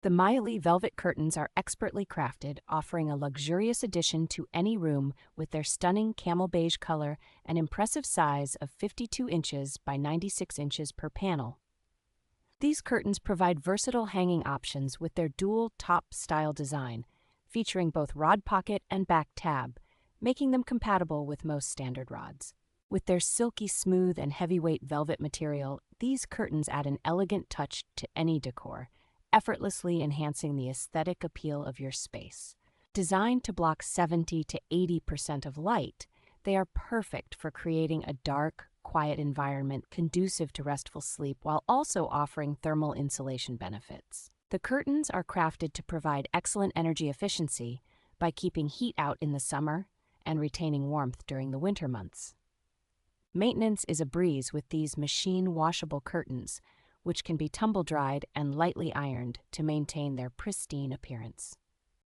The MIULEE Velvet Curtains are expertly crafted, offering a luxurious addition to any room with their stunning camel beige color and impressive size of 52 inches by 96 inches per panel. These curtains provide versatile hanging options with their dual top style design, featuring both rod pocket and back tab, making them compatible with most standard rods. With their silky smooth and heavyweight velvet material, these curtains add an elegant touch to any decor, effortlessly enhancing the aesthetic appeal of your space. Designed to block 70 to 80% of light, they are perfect for creating a dark, quiet environment conducive to restful sleep while also offering thermal insulation benefits. The curtains are crafted to provide excellent energy efficiency by keeping heat out in the summer and retaining warmth during the winter months. Maintenance is a breeze with these machine washable curtains, which can be tumble dried and lightly ironed to maintain their pristine appearance.